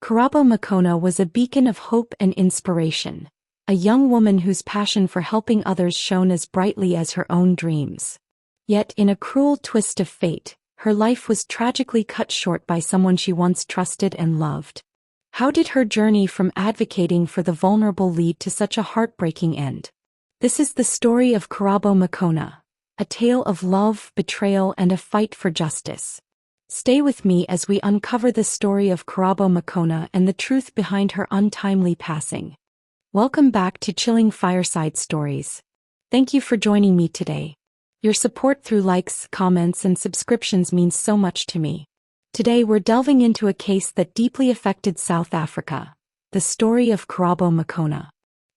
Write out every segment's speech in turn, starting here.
Karabo Mokoena was a beacon of hope and inspiration, a young woman whose passion for helping others shone as brightly as her own dreams. Yet in a cruel twist of fate, her life was tragically cut short by someone she once trusted and loved. How did her journey from advocating for the vulnerable lead to such a heartbreaking end? This is the story of Karabo Mokoena, a tale of love, betrayal, and a fight for justice. Stay with me as we uncover the story of Karabo Mokoena and the truth behind her untimely passing. Welcome back to Chilling Fireside Stories. Thank you for joining me today. Your support through likes, comments, and subscriptions means so much to me. Today we're delving into a case that deeply affected South Africa, the story of Karabo Mokoena.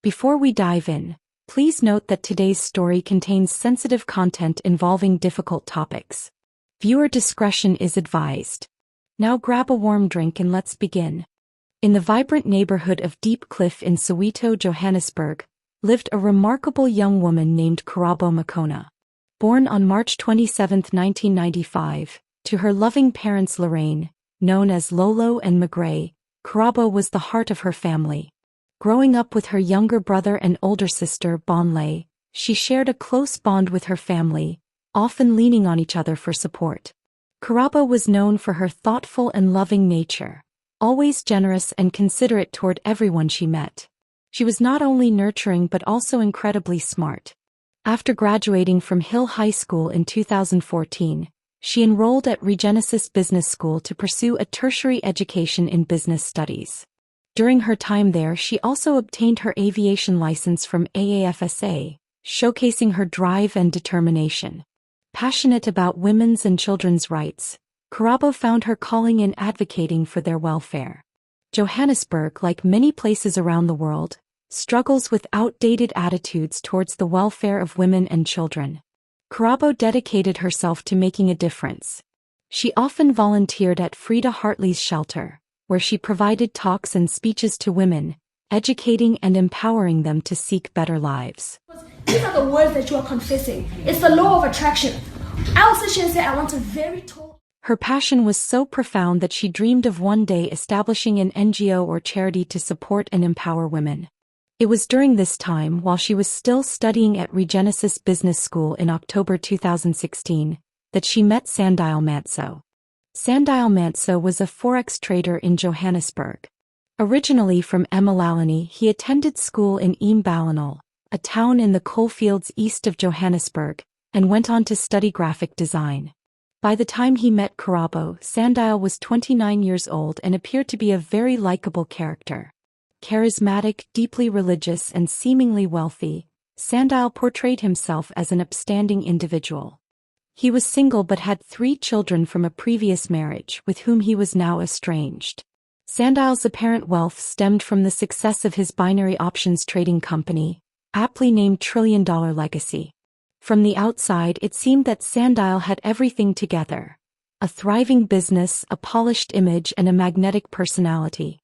Before we dive in, please note that today's story contains sensitive content involving difficult topics. Viewer discretion is advised. Now grab a warm drink and let's begin. In the vibrant neighborhood of Deep Cliff in Soweto, Johannesburg, lived a remarkable young woman named Karabo Mokoena. Born on March 27, 1995, to her loving parents Lorraine, known as Lolo and Magray, Karabo was the heart of her family. Growing up with her younger brother and older sister Bonle, she shared a close bond with her family, often leaning on each other for support. Karabo was known for her thoughtful and loving nature, always generous and considerate toward everyone she met. She was not only nurturing but also incredibly smart. After graduating from Hill High School in 2014, she enrolled at Regenesis Business School to pursue a tertiary education in business studies. During her time there, she also obtained her aviation license from AAFSA, showcasing her drive and determination. Passionate about women's and children's rights, Karabo found her calling in advocating for their welfare. Johannesburg, like many places around the world, struggles with outdated attitudes towards the welfare of women and children. Karabo dedicated herself to making a difference. She often volunteered at Frida Hartley's shelter, where she provided talks and speeches to women, educating and empowering them to seek better lives. These are the words that you are confessing. It's the law of attraction. I will sit here and say, I want a very tall... Her passion was so profound that she dreamed of one day establishing an NGO or charity to support and empower women. It was during this time, while she was still studying at Regenesis Business School in October 2016, that she met Sandile Mantso. Sandile Mantso was a forex trader in Johannesburg. Originally from Emalani, he attended school in Imbalanol, a town in the coalfields east of Johannesburg, and went on to study graphic design. By the time he met Karabo, Sandile was 29 years old and appeared to be a very likable character. Charismatic, deeply religious, and seemingly wealthy, Sandile portrayed himself as an upstanding individual. He was single but had 3 children from a previous marriage with whom he was now estranged. Sandile's apparent wealth stemmed from the success of his binary options trading company, aptly named $1 Trillion Legacy. From the outside, it seemed that Sandile had everything together: a thriving business, a polished image, and a magnetic personality.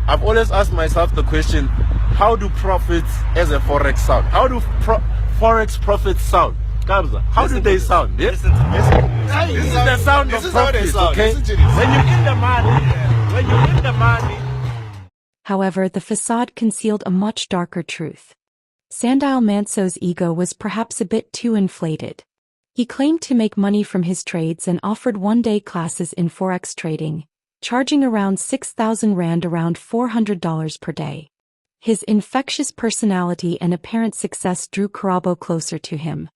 I've always asked myself the question, how do profits as a forex sound? How do forex profits sound? Kabza, how do they sound? Yeah? Listen to me. This is the sound of profits, okay? When you're in the money. However, the facade concealed a much darker truth. Sandile Mantso's ego was perhaps a bit too inflated. He claimed to make money from his trades and offered one-day classes in forex trading, charging around 6,000 Rand, around $400 per day. His infectious personality and apparent success drew Karabo closer to him.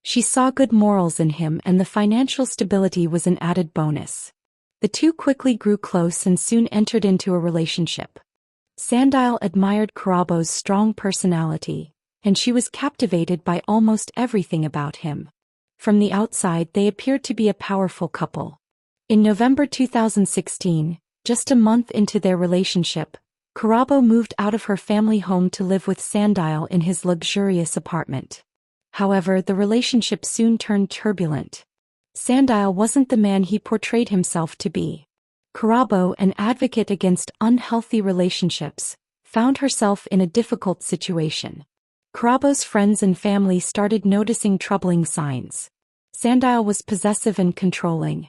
She saw good morals in him, and the financial stability was an added bonus. The two quickly grew close and soon entered into a relationship. Sandile admired Karabo's strong personality, and she was captivated by almost everything about him. From the outside, they appeared to be a powerful couple. In November 2016, just a month into their relationship, Karabo moved out of her family home to live with Sandile in his luxurious apartment. However, the relationship soon turned turbulent. Sandile wasn't the man he portrayed himself to be. Karabo, an advocate against unhealthy relationships, found herself in a difficult situation. Karabo's friends and family started noticing troubling signs. Sandile was possessive and controlling.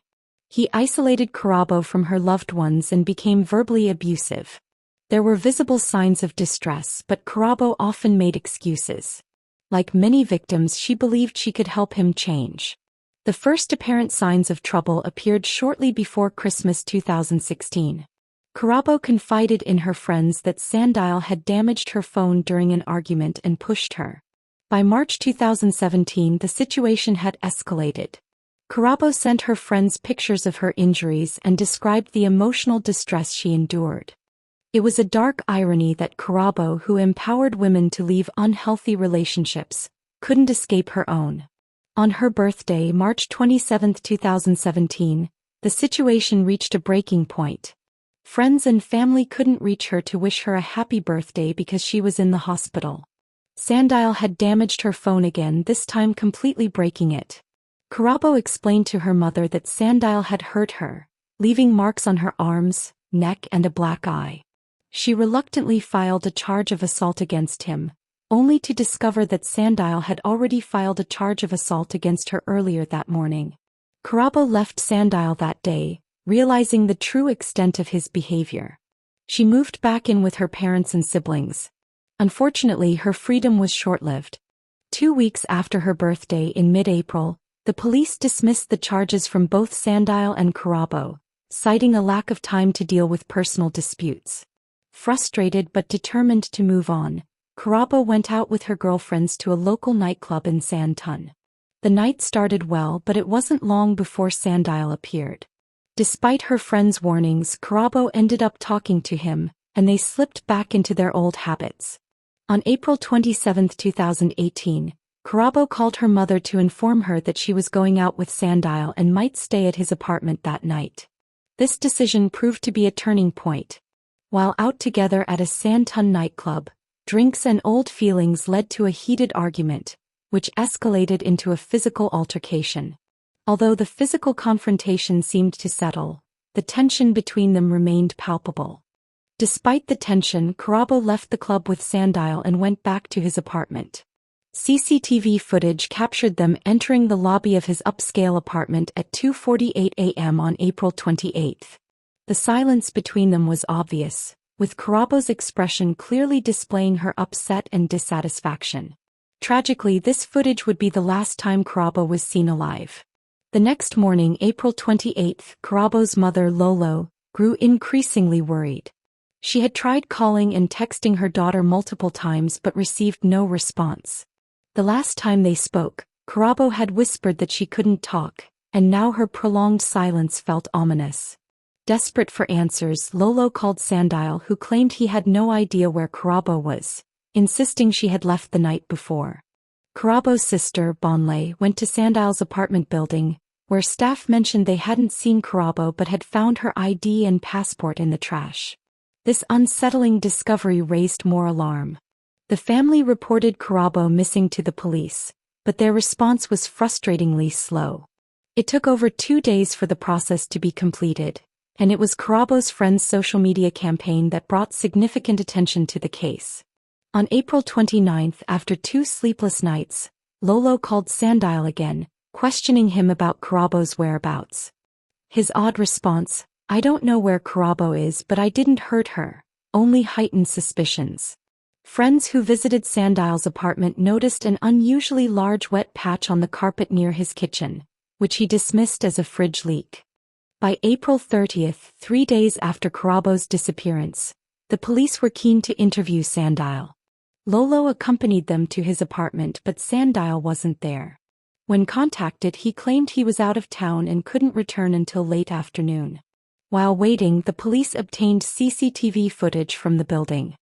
He isolated Karabo from her loved ones and became verbally abusive. There were visible signs of distress, but Karabo often made excuses. Like many victims, she believed she could help him change. The first apparent signs of trouble appeared shortly before Christmas 2016. Karabo confided in her friends that Sandile had damaged her phone during an argument and pushed her. By March 2017, the situation had escalated. Karabo sent her friends pictures of her injuries and described the emotional distress she endured. It was a dark irony that Karabo, who empowered women to leave unhealthy relationships, couldn't escape her own. On her birthday, March 27, 2017, the situation reached a breaking point. Friends and family couldn't reach her to wish her a happy birthday because she was in the hospital. Sandile had damaged her phone again, this time completely breaking it. Karabo explained to her mother that Sandile had hurt her, leaving marks on her arms, neck and a black eye. She reluctantly filed a charge of assault against him, only to discover that Sandile had already filed a charge of assault against her earlier that morning. Karabo left Sandile that day, realizing the true extent of his behavior. She moved back in with her parents and siblings. Unfortunately, her freedom was short-lived. 2 weeks after her birthday in mid-April, the police dismissed the charges from both Sandile and Karabo, citing a lack of time to deal with personal disputes. Frustrated but determined to move on, Karabo went out with her girlfriends to a local nightclub in Santun. The night started well, but it wasn't long before Sandile appeared. Despite her friends' warnings, Karabo ended up talking to him, and they slipped back into their old habits. On April 27, 2018, Karabo called her mother to inform her that she was going out with Sandile and might stay at his apartment that night. This decision proved to be a turning point. While out together at a Santun nightclub, drinks and old feelings led to a heated argument, which escalated into a physical altercation. Although the physical confrontation seemed to settle, the tension between them remained palpable. Despite the tension, Karabo left the club with Sandile and went back to his apartment. CCTV footage captured them entering the lobby of his upscale apartment at 2:48 a.m. on April 28. The silence between them was obvious, with Karabo's expression clearly displaying her upset and dissatisfaction. Tragically, this footage would be the last time Karabo was seen alive. The next morning, April 28, Karabo's mother Lolo grew increasingly worried. She had tried calling and texting her daughter multiple times but received no response. The last time they spoke, Karabo had whispered that she couldn't talk, and now her prolonged silence felt ominous. Desperate for answers, Lolo called Sandile, who claimed he had no idea where Karabo was, insisting she had left the night before. Karabo's sister, Bonlay, went to Sandile's apartment building, where staff mentioned they hadn't seen Karabo but had found her ID and passport in the trash. This unsettling discovery raised more alarm. The family reported Karabo missing to the police, but their response was frustratingly slow. It took over 2 days for the process to be completed, and it was Karabo's friend's social media campaign that brought significant attention to the case. On April 29, after 2 sleepless nights, Lolo called Sandile again, questioning him about Karabo's whereabouts. His odd response, "I don't know where Karabo is, but I didn't hurt her," only heightened suspicions. Friends who visited Sandile's apartment noticed an unusually large wet patch on the carpet near his kitchen, which he dismissed as a fridge leak. By April 30, 3 days after Karabo's disappearance, the police were keen to interview Sandile. Lolo accompanied them to his apartment, but Sandile wasn't there. When contacted, he claimed he was out of town and couldn't return until late afternoon. While waiting, the police obtained CCTV footage from the building.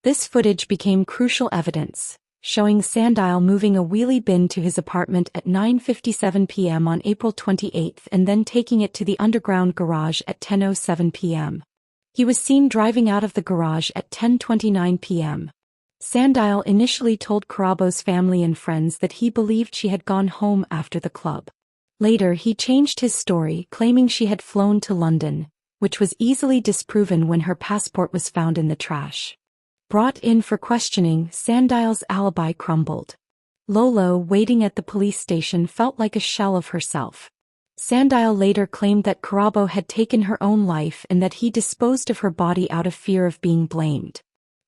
This footage became crucial evidence, showing Sandile moving a wheelie bin to his apartment at 9:57 p.m. on April 28 and then taking it to the underground garage at 10:07 p.m. He was seen driving out of the garage at 10:29 p.m. Sandile initially told Karabo's family and friends that he believed she had gone home after the club. Later, he changed his story, claiming she had flown to London, which was easily disproven when her passport was found in the trash. Brought in for questioning, Sandile's alibi crumbled. Lolo, waiting at the police station, felt like a shell of herself. Sandile later claimed that Karabo had taken her own life and that he disposed of her body out of fear of being blamed.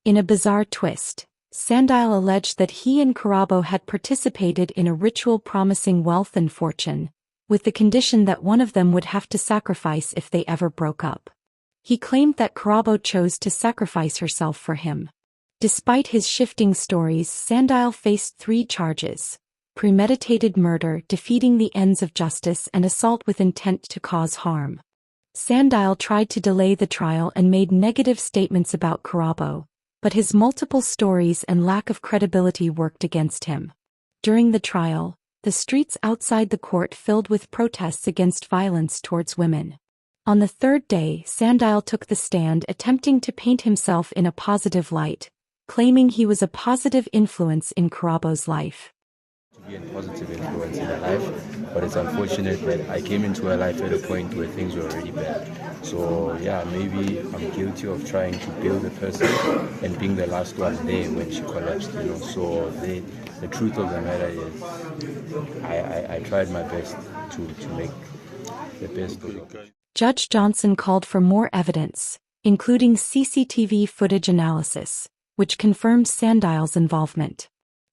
In a bizarre twist, Sandile alleged that he and Karabo had participated in a ritual promising wealth and fortune, with the condition that one of them would have to sacrifice if they ever broke up. He claimed that Karabo chose to sacrifice herself for him. Despite his shifting stories, Sandile faced 3 charges: premeditated murder, defeating the ends of justice, and assault with intent to cause harm. Sandile tried to delay the trial and made negative statements about Karabo, but his multiple stories and lack of credibility worked against him. During the trial, the streets outside the court filled with protests against violence towards women. On the 3rd day, Sandile took the stand, attempting to paint himself in a positive light, claiming he was a positive influence in Karabo's life. To be a positive influence in her life, but it's unfortunate that I came into her life at a point where things were already bad. So yeah, maybe I'm guilty of trying to build a person and being the last one there when she collapsed, So the truth of the matter is, I tried my best to make the best of it. Judge Johnson called for more evidence, including CCTV footage analysis, which confirmed Sandile's involvement.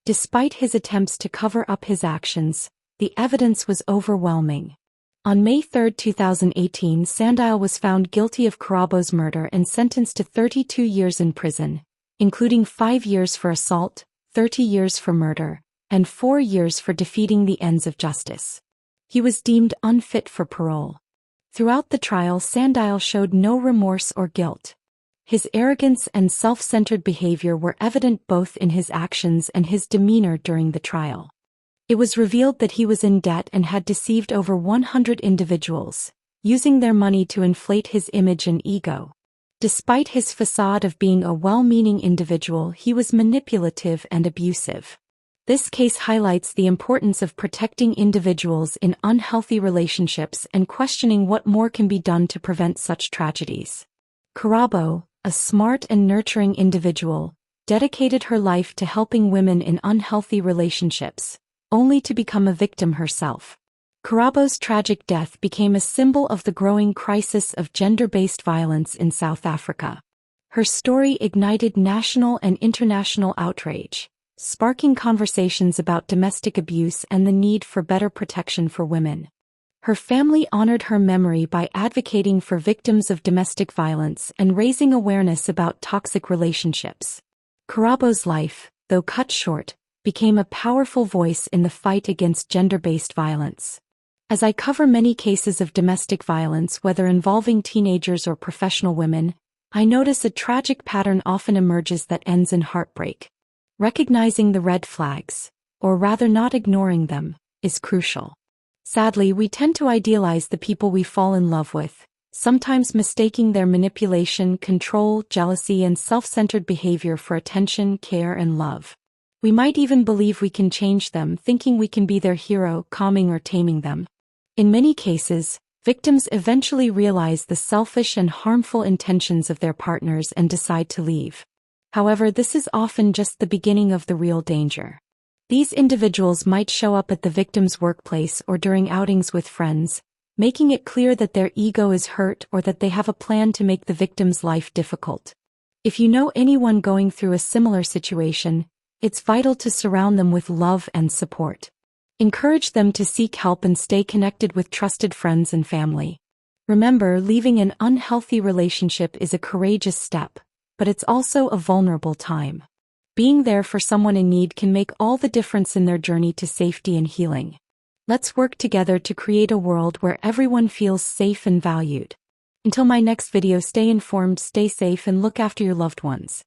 Despite his attempts to cover up his actions, the evidence was overwhelming. On May 3, 2018, Sandile was found guilty of Karabo's murder and sentenced to 32 years in prison, including 5 years for assault, 30 years for murder, and 4 years for defeating the ends of justice. He was deemed unfit for parole. Throughout the trial, Sandile showed no remorse or guilt. His arrogance and self-centered behavior were evident both in his actions and his demeanor during the trial. It was revealed that he was in debt and had deceived over 100 individuals, using their money to inflate his image and ego. Despite his facade of being a well-meaning individual, he was manipulative and abusive. This case highlights the importance of protecting individuals in unhealthy relationships and questioning what more can be done to prevent such tragedies. Karabo, a smart and nurturing individual, dedicated her life to helping women in unhealthy relationships, only to become a victim herself. Karabo's tragic death became a symbol of the growing crisis of gender-based violence in South Africa. Her story ignited national and international outrage, sparking conversations about domestic abuse and the need for better protection for women. Her family honored her memory by advocating for victims of domestic violence and raising awareness about toxic relationships. Karabo's life, though cut short, became a powerful voice in the fight against gender-based violence. As I cover many cases of domestic violence, whether involving teenagers or professional women, I notice a tragic pattern often emerges that ends in heartbreak. Recognizing the red flags, or rather not ignoring them, is crucial. Sadly, we tend to idealize the people we fall in love with, sometimes mistaking their manipulation, control, jealousy, and self-centered behavior for attention, care, and love. We might even believe we can change them, thinking we can be their hero, calming or taming them. In many cases, victims eventually realize the selfish and harmful intentions of their partners and decide to leave. However, this is often just the beginning of the real danger. These individuals might show up at the victim's workplace or during outings with friends, making it clear that their ego is hurt or that they have a plan to make the victim's life difficult. If you know anyone going through a similar situation, it's vital to surround them with love and support. Encourage them to seek help and stay connected with trusted friends and family. Remember, leaving an unhealthy relationship is a courageous step, but it's also a vulnerable time. Being there for someone in need can make all the difference in their journey to safety and healing. Let's work together to create a world where everyone feels safe and valued. Until my next video, stay informed, stay safe, and look after your loved ones.